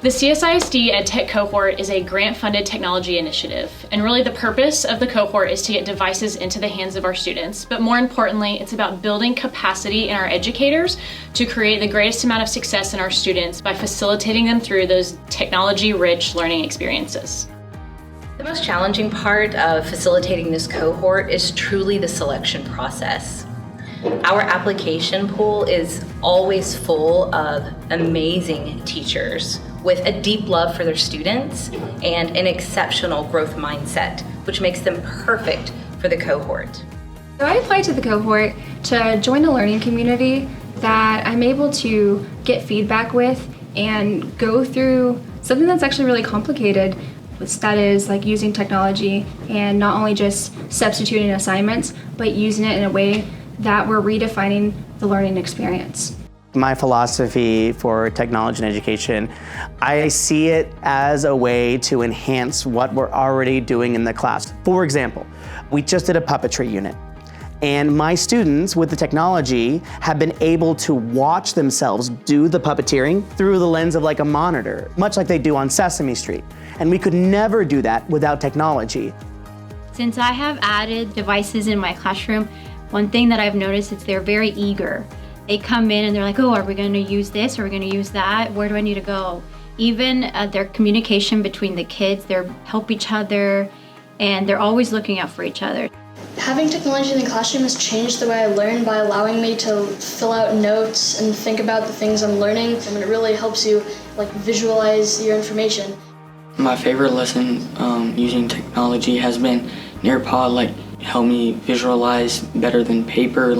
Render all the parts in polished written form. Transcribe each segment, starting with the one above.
The CSISD EdTech Cohort is a grant-funded technology initiative, and really the purpose of the cohort is to get devices into the hands of our students, but more importantly, it's about building capacity in our educators to create the greatest amount of success in our students by facilitating them through those technology-rich learning experiences. The most challenging part of facilitating this cohort is truly the selection process. Our application pool is always full of amazing teachers with a deep love for their students and an exceptional growth mindset, which makes them perfect for the cohort. So I applied to the cohort to join a learning community that I'm able to get feedback with and go through something that's actually really complicated. That is like using technology and not only just substituting assignments, but using it in a way that we're redefining the learning experience. My philosophy for technology and education, I see it as a way to enhance what we're already doing in the class. For example, we just did a puppetry unit, and my students with the technology have been able to watch themselves do the puppeteering through the lens of like a monitor, much like they do on Sesame Street. And we could never do that without technology. Since I have added devices in my classroom, one thing that I've noticed is they're very eager. They come in and they're like, oh, are we going to use this? Are we going to use that? Where do I need to go? Even their communication between the kids, they help each other, and they're always looking out for each other. Having technology in the classroom has changed the way I learn by allowing me to fill out notes and think about the things I'm learning. I mean, it really helps you visualize your information. My favorite lesson using technology has been Nearpod, help me visualize better than paper,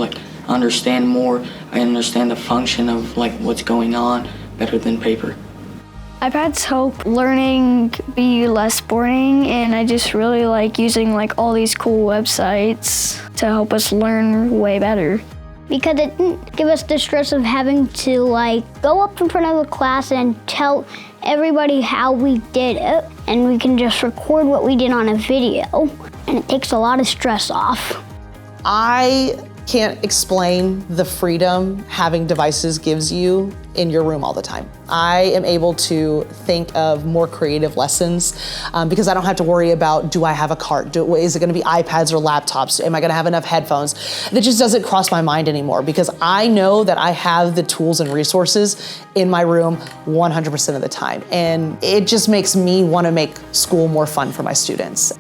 understand more. I understand the function of what's going on better than paper. iPads help learning be less boring, and I just really like using all these cool websites to help us learn way better. Because it didn't give us the stress of having to go up in front of the class and tell everybody how we did it, and we can just record what we did on a video, and it takes a lot of stress off. I can't explain the freedom having devices gives you in your room all the time. I am able to think of more creative lessons because I don't have to worry about, do I have a cart? Is it gonna be iPads or laptops? Am I gonna have enough headphones? That just doesn't cross my mind anymore because I know that I have the tools and resources in my room 100% of the time. And it just makes me wanna make school more fun for my students.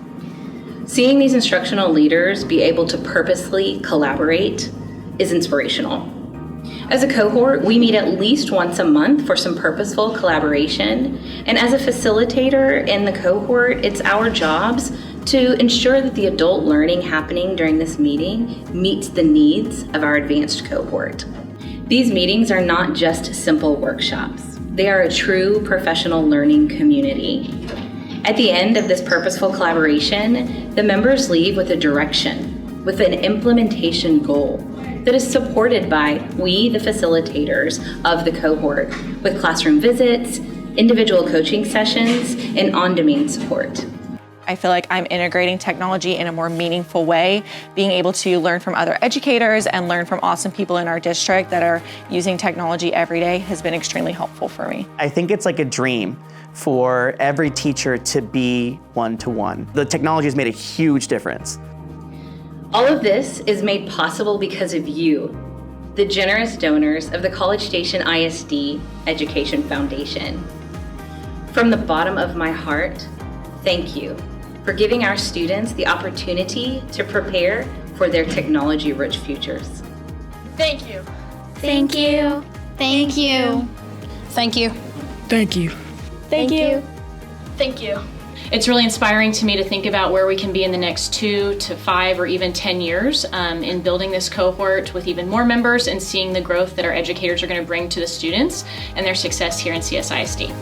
Seeing these instructional leaders be able to purposely collaborate is inspirational. As a cohort, we meet at least once a month for some purposeful collaboration. And as a facilitator in the cohort, it's our jobs to ensure that the adult learning happening during this meeting meets the needs of our advanced cohort. These meetings are not just simple workshops. They are a true professional learning community. At the end of this purposeful collaboration, the members leave with a direction, with an implementation goal that is supported by we, the facilitators of the cohort, with classroom visits, individual coaching sessions, and on-demand support. I feel like I'm integrating technology in a more meaningful way, being able to learn from other educators and learn from awesome people in our district that are using technology every day has been extremely helpful for me. I think it's like a dream for every teacher to be one-to-one. The technology has made a huge difference. All of this is made possible because of you, the generous donors of the College Station ISD Education Foundation. From the bottom of my heart, thank you for giving our students the opportunity to prepare for their technology-rich futures. Thank you. Thank you. Thank you. Thank you. Thank you. Thank you. Thank you. It's really inspiring to me to think about where we can be in the next 2 to 5 or even 10 years in building this cohort with even more members and seeing the growth that our educators are going to bring to the students and their success here in CSISD.